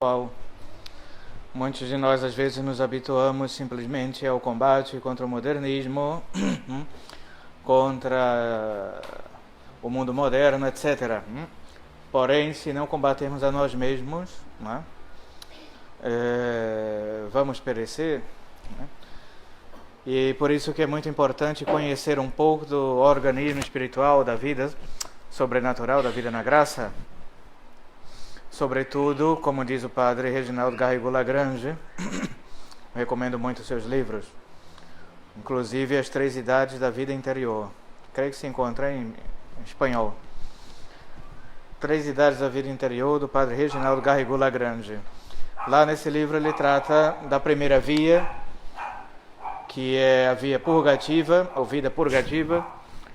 qual muitos de nós às vezes nos habituamos simplesmente ao combate contra o modernismo, contra o mundo moderno, etc. Porém, se não combatermos a nós mesmos, né, vamos perecer. Né? E por isso que é muito importante conhecer um pouco do organismo espiritual da vida sobrenatural, da vida na graça. Sobretudo, como diz o padre Reginaldo Garrigou-Lagrange, recomendo muito seus livros, inclusive As Três Idades da Vida Interior. Creio que se encontra em espanhol. Três Idades da Vida Interior, do padre Reginaldo Garrigou-Lagrange. Lá nesse livro ele trata da primeira via, que é a via purgativa, ou vida purgativa,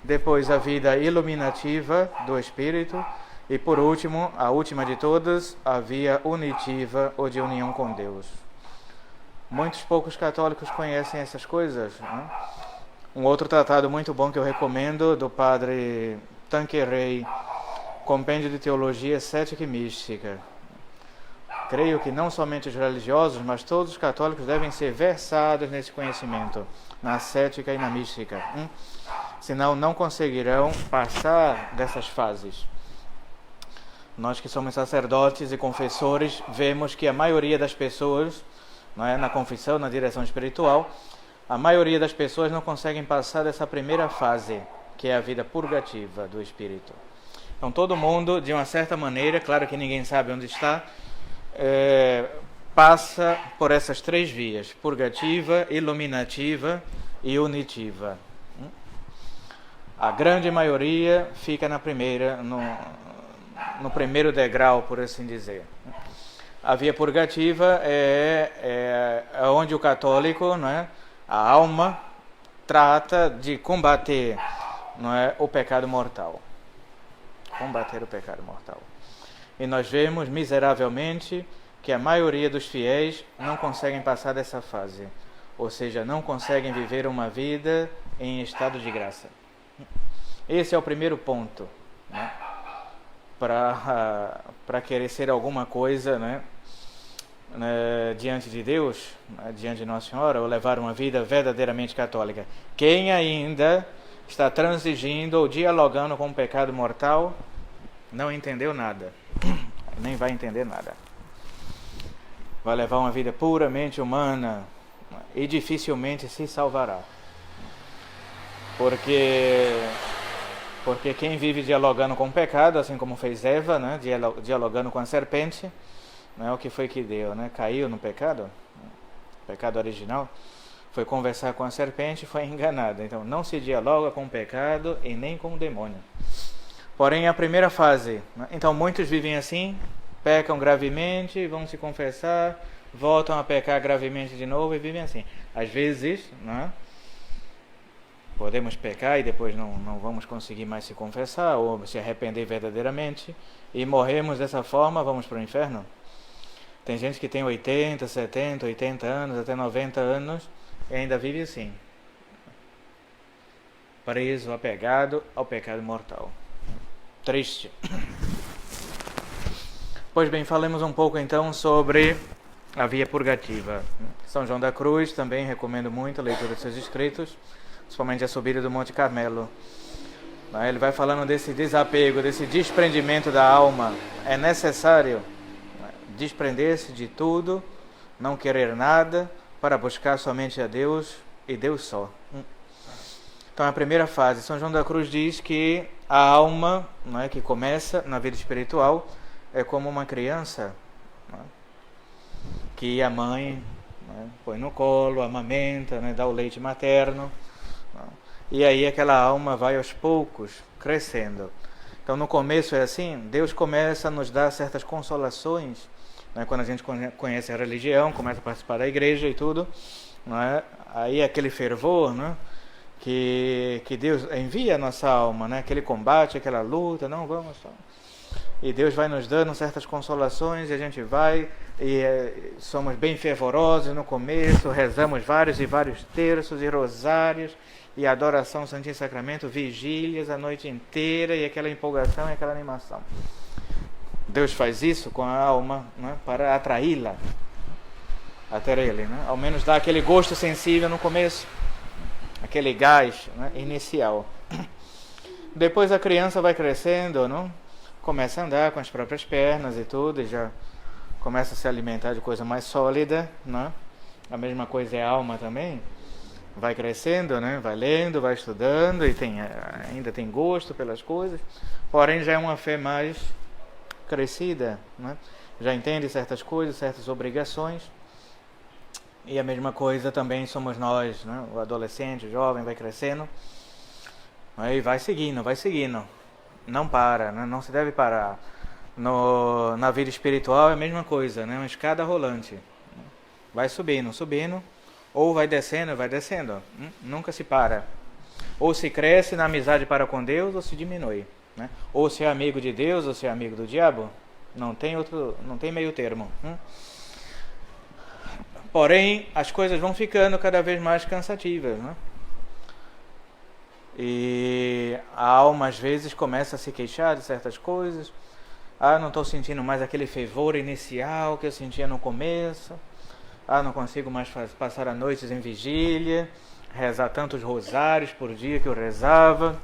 depois a vida iluminativa do espírito, e por último, a última de todas, a via unitiva ou de união com Deus. Muitos poucos católicos conhecem essas coisas. Né? Um outro tratado muito bom que eu recomendo, do padre Tanqueray, Compêndio de Teologia Cética e Mística. Creio que não somente os religiosos, mas todos os católicos devem ser versados nesse conhecimento, na cética e na mística. Senão não conseguirão passar dessas fases. Nós que somos sacerdotes e confessores, vemos que a maioria das pessoas, na confissão, na direção espiritual, a maioria das pessoas não conseguem passar dessa primeira fase, que é a vida purgativa do espírito. Então todo mundo, de uma certa maneira, claro que ninguém sabe onde está, passa por essas três vias, purgativa, iluminativa e unitiva. A grande maioria fica na primeira, no primeiro degrau, por assim dizer. A via purgativa é onde o católico, não é, a alma, trata de combater, não é, o pecado mortal. Combater o pecado mortal. E nós vemos miseravelmente que a maioria dos fiéis não conseguem passar dessa fase. Ou seja, não conseguem viver uma vida em estado de graça. Esse é o primeiro ponto, né? Para querer ser alguma coisa, né, diante de Deus, diante de Nossa Senhora, ou levar uma vida verdadeiramente católica. Quem ainda está transigindo ou dialogando com o pecado mortal, não entendeu nada, nem vai entender nada. Vai levar uma vida puramente humana e dificilmente se salvará. Porque quem vive dialogando com o pecado, assim como fez Eva, né, dialogando com a serpente, não é o que foi que deu, né? Caiu no pecado, o pecado original, foi conversar com a serpente e foi enganada. Então não se dialoga com o pecado e nem com o demônio. Porém, a primeira fase, né? Então muitos vivem assim, pecam gravemente, vão se confessar, voltam a pecar gravemente de novo e vivem assim. Às vezes, né, podemos pecar e depois não vamos conseguir mais se confessar ou se arrepender verdadeiramente e morremos dessa forma, vamos para o inferno. Tem gente que tem 80, 70, 80 anos, até 90 anos e ainda vive assim, preso, apegado ao pecado mortal. Triste. Pois bem, falemos um pouco então sobre a via purgativa. São João da Cruz, também recomendo muito a leitura de seus escritos, principalmente a subida do Monte Carmelo. Ele vai falando desse desapego, desse desprendimento da alma. É necessário desprender-se de tudo, não querer nada, para buscar somente a Deus e Deus só. Então a primeira fase, São João da Cruz diz que a alma, não é, que começa na vida espiritual, é como uma criança, não é, que a mãe, não é, põe no colo, amamenta, né, dá o leite materno. E aí aquela alma vai aos poucos crescendo. Então no começo é assim, Deus começa a nos dar certas consolações, né? Quando a gente conhece a religião, começa a participar da igreja e tudo, não é? Aí aquele fervor, né, que Deus envia a nossa alma, né? Aquele combate, aquela luta, não vamos só. E Deus vai nos dando certas consolações e a gente vai e somos bem fervorosos no começo, rezamos vários e vários terços e rosários e adoração, Santíssimo Sacramento, vigílias a noite inteira e aquela empolgação e aquela animação. Deus faz isso com a alma, né, para atraí-la até Ele, né? Ao menos dá aquele gosto sensível no começo, aquele gás, né, inicial. Depois a criança vai crescendo, não? Começa a andar com as próprias pernas e tudo, e já começa a se alimentar de coisa mais sólida, né? A mesma coisa é a alma também. Vai crescendo, né? Vai lendo, vai estudando e ainda tem gosto pelas coisas, porém já é uma fé mais crescida, né? Já entende certas coisas, certas obrigações. E a mesma coisa também somos nós, né? O adolescente, o jovem vai crescendo, aí vai seguindo, não para, né? Não se deve parar. Na vida espiritual é a mesma coisa, né? Uma escada rolante, vai subindo, ou vai descendo, nunca se para. Ou se cresce na amizade para com Deus, ou se diminui, né? Ou se é amigo de Deus, ou se é amigo do diabo. Não tem meio termo. Porém, as coisas vão ficando cada vez mais cansativas, né? E a alma às vezes começa a se queixar de certas coisas. Não estou sentindo mais aquele fervor inicial que eu sentia no começo. Não consigo mais passar as noites em vigília, rezar tantos rosários por dia que eu rezava.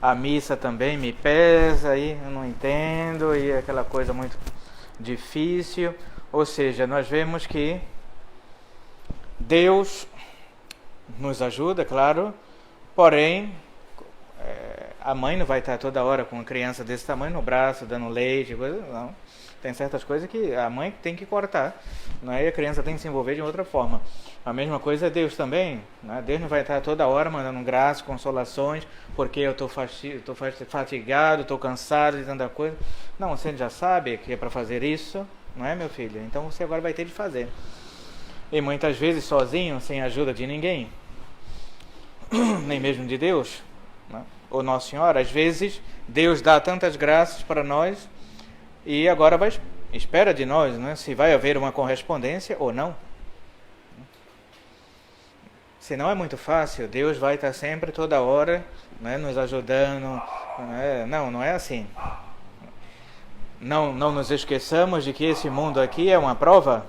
A missa também me pesa, e eu não entendo, e é aquela coisa muito difícil. Ou seja, nós vemos que Deus nos ajuda, claro, porém a mãe não vai estar toda hora com uma criança desse tamanho no braço, dando leite, coisa, não. Tem certas coisas que a mãe tem que cortar, né? E a criança tem que se envolver de outra forma. A mesma coisa é Deus também, né? Deus não vai estar toda hora mandando graças, consolações, porque eu estou fatigado, estou cansado de tanta coisa. Não, você já sabe que é para fazer isso, não é, meu filho? Então você agora vai ter de fazer. E muitas vezes sozinho, sem a ajuda de ninguém, nem mesmo de Deus, né? Ou Nossa Senhora. Às vezes Deus dá tantas graças para nós e agora espera de nós, né, se vai haver uma correspondência ou não. Se não é muito fácil, Deus vai estar sempre, toda hora, né, nos ajudando. Não é assim. Não nos esqueçamos de que esse mundo aqui é uma prova.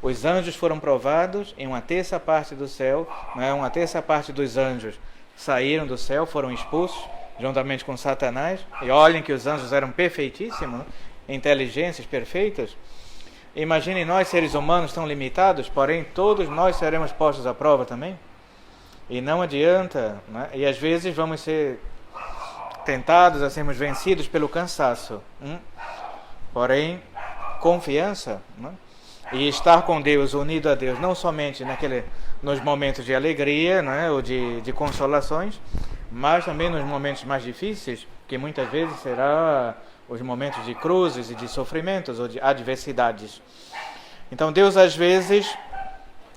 Os anjos foram provados em uma terça parte do céu, né? Uma terça parte dos anjos saíram do céu, foram expulsos, juntamente com Satanás. E olhem que os anjos eram perfeitíssimos, né? Inteligências perfeitas. Imaginem nós, seres humanos, tão limitados, porém todos nós seremos postos à prova também. E não adianta, né? E às vezes vamos ser tentados a sermos vencidos pelo cansaço. Porém, confiança, né? E estar com Deus, unido a Deus, não somente nos momentos de alegria, né, ou de consolações, mas também nos momentos mais difíceis, que muitas vezes será os momentos de cruzes e de sofrimentos ou de adversidades. Então Deus às vezes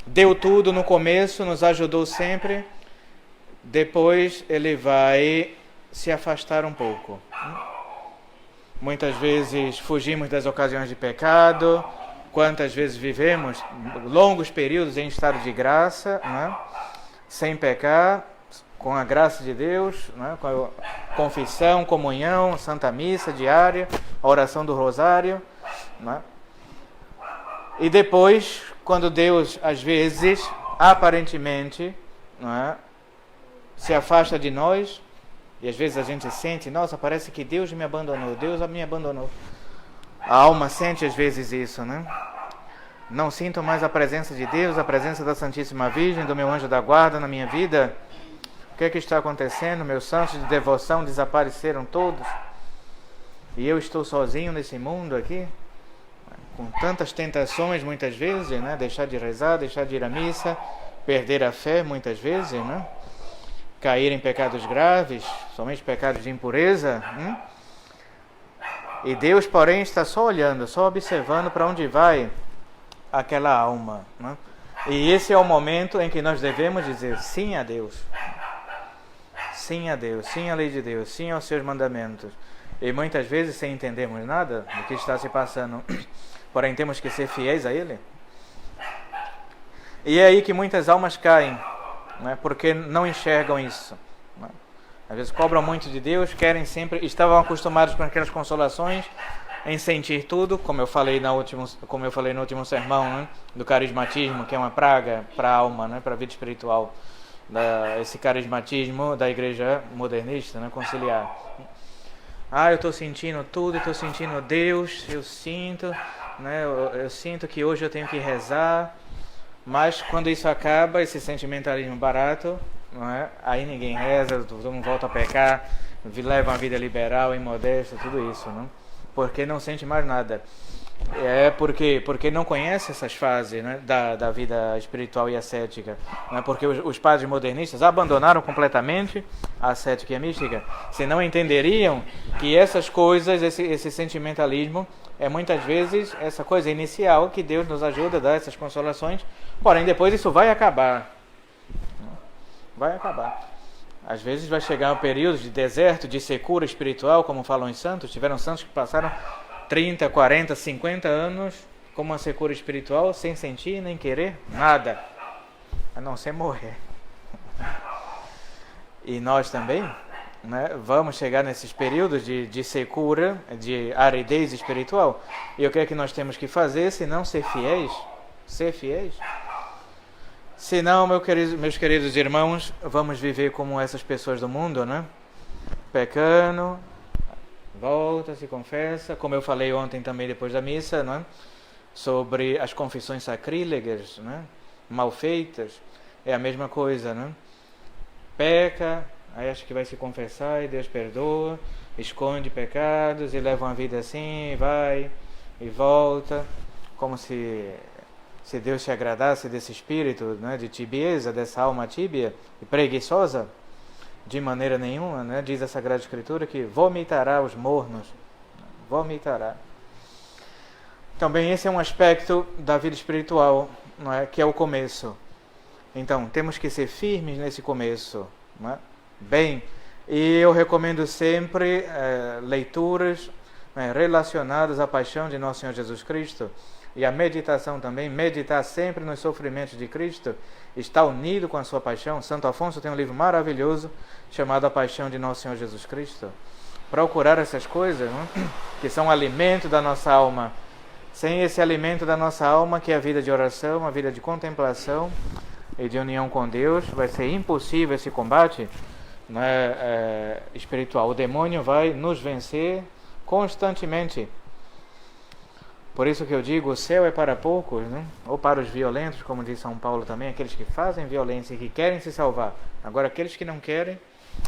deu tudo no começo, nos ajudou sempre, depois Ele vai se afastar um pouco. Muitas vezes fugimos das ocasiões de pecado. Quantas vezes vivemos longos períodos em estado de graça, né? Sem pecar, com a graça de Deus, né? Com a confissão, comunhão, Santa Missa diária, a oração do Rosário, né? E depois, quando Deus, às vezes, aparentemente, né, se afasta de nós, e às vezes a gente sente, nossa, parece que Deus me abandonou, Deus me abandonou. A alma sente às vezes isso, né? Não sinto mais a presença de Deus, a presença da Santíssima Virgem, do meu anjo da guarda na minha vida. O que é que está acontecendo? Meus santos de devoção desapareceram todos. E eu estou sozinho nesse mundo aqui, com tantas tentações muitas vezes, né? Deixar de rezar, deixar de ir à missa, perder a fé muitas vezes, né? Cair em pecados graves, somente pecados de impureza, E Deus, porém, está só olhando, só observando para onde vai aquela alma, né? E esse é o momento em que nós devemos dizer sim a Deus. Sim a Deus, sim à lei de Deus, sim aos seus mandamentos. E muitas vezes sem entendermos nada do que está se passando, porém temos que ser fiéis a Ele. E é aí que muitas almas caem, né? Porque não enxergam isso, né? Às vezes cobram muito de Deus, querem sempre, estavam acostumados com aquelas consolações, em sentir tudo, como eu falei no último sermão, né, do carismatismo, que é uma praga para a alma, né, para a vida espiritual, esse carismatismo da igreja modernista, né, conciliar. Eu estou sentindo tudo, estou sentindo Deus, eu sinto, né, eu sinto que hoje eu tenho que rezar, mas quando isso acaba, esse sentimentalismo barato, não é? Aí ninguém reza, todo mundo volta a pecar, leva uma vida liberal, imodesta, tudo isso, não? Porque não sente mais nada. Porque não conhece essas fases, né, da vida espiritual e ascética. Né? Porque os padres modernistas abandonaram completamente a ascética e a mística. Se não entenderiam que essas coisas, esse sentimentalismo, é muitas vezes essa coisa inicial que Deus nos ajuda a dar essas consolações, porém depois isso vai acabar. Vai acabar. Às vezes vai chegar um período de deserto, de secura espiritual, como falam os santos. Tiveram santos que passaram 30, 40, 50 anos com uma secura espiritual, sem sentir nem querer nada, a não ser morrer. E nós também, né, vamos chegar nesses períodos de secura, de aridez espiritual. E o que é que nós temos que fazer, se não ser fiéis? Ser fiéis? Senão, meus queridos irmãos, vamos viver como essas pessoas do mundo, né? Pecando, volta, se confessa, como eu falei ontem também depois da missa, né? Sobre as confissões sacrílegas, né? Mal feitas, é a mesma coisa, né? Peca, aí acha que vai se confessar e Deus perdoa, esconde pecados e leva uma vida assim, vai e volta, como se Deus se agradasse desse espírito, né, de tibieza, dessa alma tíbia e preguiçosa. De maneira nenhuma, né? Diz a Sagrada Escritura que vomitará os mornos. Vomitará. Também esse é um aspecto da vida espiritual, não é? Que é o começo. Então, temos que ser firmes nesse começo. Não é? Bem, e eu recomendo sempre leituras, né, relacionadas à paixão de Nosso Senhor Jesus Cristo. E a meditação também, meditar sempre nos sofrimentos de Cristo, está unido com a sua paixão. Santo Afonso tem um livro maravilhoso chamado A Paixão de Nosso Senhor Jesus Cristo. Procurar essas coisas, né, que são alimento da nossa alma. Sem esse alimento da nossa alma, que é a vida de oração, a vida de contemplação e de união com Deus, vai ser impossível esse combate, né, espiritual. O demônio vai nos vencer constantemente. Por isso que eu digo, o céu é para poucos, né? Ou para os violentos, como diz São Paulo também, aqueles que fazem violência e que querem se salvar. Agora, aqueles que não querem,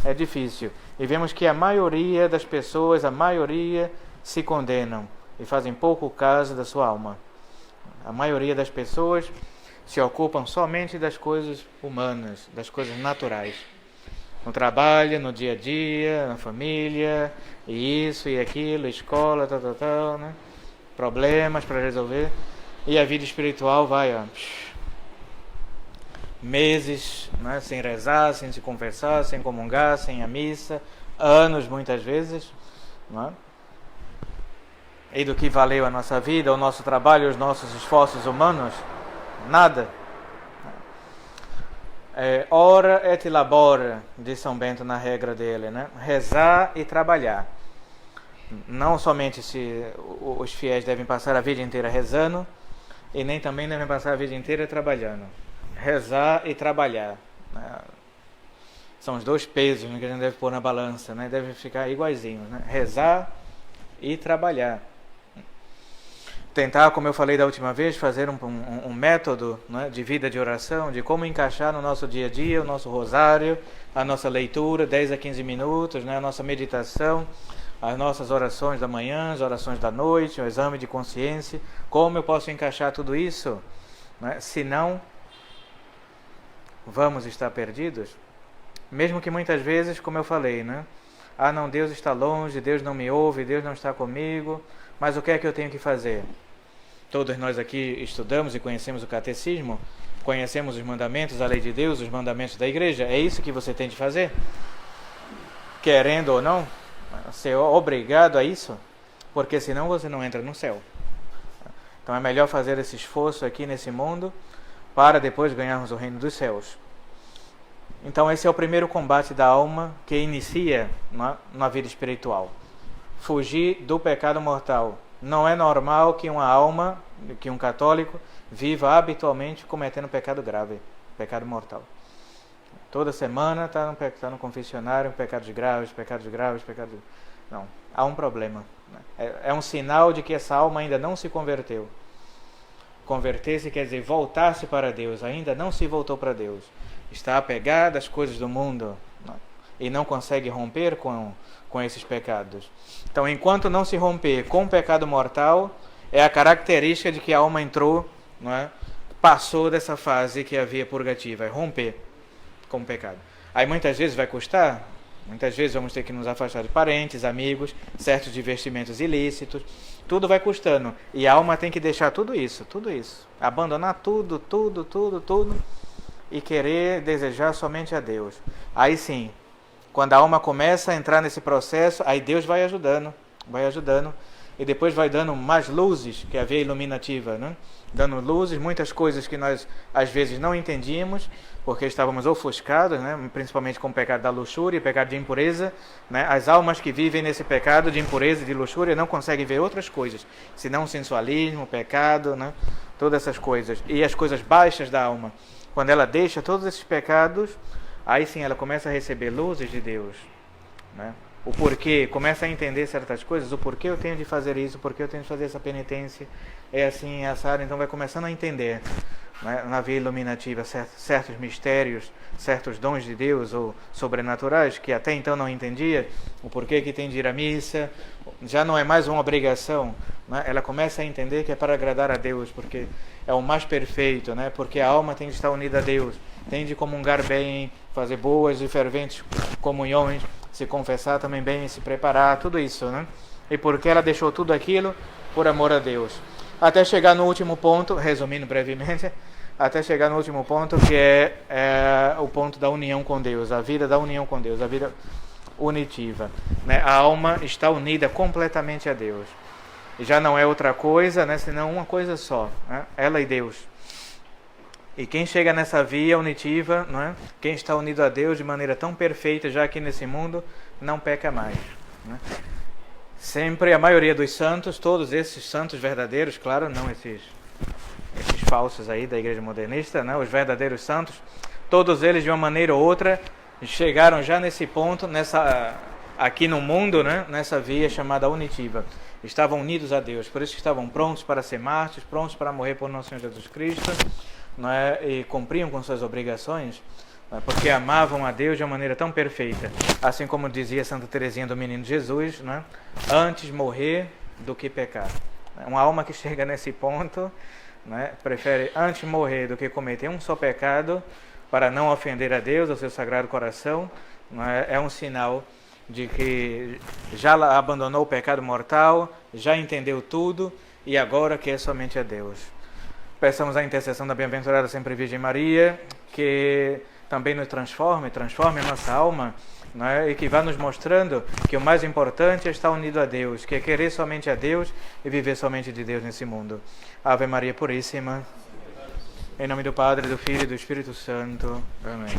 é difícil. E vemos que a maioria das pessoas, a maioria se condenam e fazem pouco caso da sua alma. A maioria das pessoas se ocupam somente das coisas humanas, das coisas naturais. No trabalho, no dia a dia, na família, e isso e aquilo, escola, tal, né? Problemas para resolver, e a vida espiritual vai meses, né, sem rezar, sem se confessar, sem comungar, sem a missa, anos muitas vezes, né? E do que valeu a nossa vida, o nosso trabalho, os nossos esforços humanos? Nada. Ora et labora, diz São Bento na regra dele, né? Rezar e trabalhar. Não somente os fiéis devem passar a vida inteira rezando, e nem também devem passar a vida inteira trabalhando. Rezar e trabalhar, né? São os dois pesos, né, que a gente deve pôr na balança, né? Devem ficar iguaizinhos, né? Rezar e trabalhar. Tentar, como eu falei da última vez, fazer um método, né, de vida de oração, de como encaixar no nosso dia a dia o nosso rosário, a nossa leitura, 10 a 15 minutos, né, a nossa meditação, as nossas orações da manhã, as orações da noite, o exame de consciência. Como eu posso encaixar tudo isso? Né? Senão, vamos estar perdidos. Mesmo que muitas vezes, como eu falei, né? Não, Deus está longe, Deus não me ouve, Deus não está comigo. Mas o que é que eu tenho que fazer? Todos nós aqui estudamos e conhecemos o catecismo, conhecemos os mandamentos, a lei de Deus, os mandamentos da igreja. É isso que você tem de fazer? Querendo ou não, ser obrigado a isso, porque senão você não entra no céu. Então é melhor fazer esse esforço aqui nesse mundo para depois ganharmos o reino dos céus. Então esse é o primeiro combate da alma que inicia na vida espiritual. Fugir do pecado mortal. Não é normal que uma alma, que um católico, viva habitualmente cometendo pecado grave, pecado mortal. Toda semana está no confessionário, pecados graves. Não, há um problema. É um sinal de que essa alma ainda não se converteu. Converter-se quer dizer voltar-se para Deus, ainda não se voltou para Deus. Está apegada às coisas do mundo, e não consegue romper com esses pecados. Então, enquanto não se romper com o pecado mortal, é a característica de que a alma entrou, passou dessa fase que havia purgativa, é romper com o pecado. Aí muitas vezes vai custar, muitas vezes vamos ter que nos afastar de parentes, amigos, certos divertimentos ilícitos, tudo vai custando. E a alma tem que deixar tudo isso, abandonar tudo, e querer desejar somente a Deus. Aí sim, quando a alma começa a entrar nesse processo, aí Deus vai ajudando, e depois vai dando mais luzes, que é a via iluminativa, dando luzes, muitas coisas que nós às vezes não entendíamos, porque estávamos ofuscados, principalmente com o pecado da luxúria e pecado de impureza. As almas que vivem nesse pecado de impureza e de luxúria não conseguem ver outras coisas, senão o sensualismo, o pecado, todas essas coisas. E as coisas baixas da alma, quando ela deixa todos esses pecados, aí sim ela começa a receber luzes de Deus. O porquê, começa a entender certas coisas, o porquê eu tenho de fazer isso, o porquê eu tenho de fazer essa penitência, é assim, é assado, então vai começando a entender, na via iluminativa, certos mistérios, certos dons de Deus ou sobrenaturais, que até então não entendia, o porquê que tem de ir à missa, já não é mais uma obrigação, ela começa a entender que é para agradar a Deus, porque é o mais perfeito, porque a alma tem de estar unida a Deus, tem de comungar bem, fazer boas e ferventes comunhões, se confessar também bem, se preparar, tudo isso, E porque ela deixou tudo aquilo por amor a Deus. Até chegar no último ponto, resumindo brevemente, que é o ponto da união com Deus, a vida da união com Deus, a vida unitiva. A alma está unida completamente a Deus. E já não é outra coisa, senão uma coisa só, ela e Deus. E quem chega nessa via unitiva, quem está unido a Deus de maneira tão perfeita já aqui nesse mundo, não peca mais. Sempre a maioria dos santos, todos esses santos verdadeiros, claro, não esses falsos aí da igreja modernista, os verdadeiros santos, todos eles de uma maneira ou outra chegaram já nesse ponto, aqui no mundo, nessa via chamada unitiva. Estavam unidos a Deus, por isso estavam prontos para ser mártires, prontos para morrer por nosso Senhor Jesus Cristo, e cumpriam com suas obrigações, porque amavam a Deus de uma maneira tão perfeita. Assim como dizia Santa Teresinha do Menino Jesus, antes morrer do que pecar. Uma alma que chega nesse ponto, prefere antes morrer do que cometer um só pecado para não ofender a Deus, ao seu Sagrado Coração. É um sinal de que já abandonou o pecado mortal, já entendeu tudo e agora quer somente a Deus. Peçamos a intercessão da bem-aventurada sempre Virgem Maria, que também nos transforme a nossa alma, e que vá nos mostrando que o mais importante é estar unido a Deus, que é querer somente a Deus e viver somente de Deus nesse mundo. Ave Maria Puríssima, em nome do Padre, do Filho e do Espírito Santo. Amém.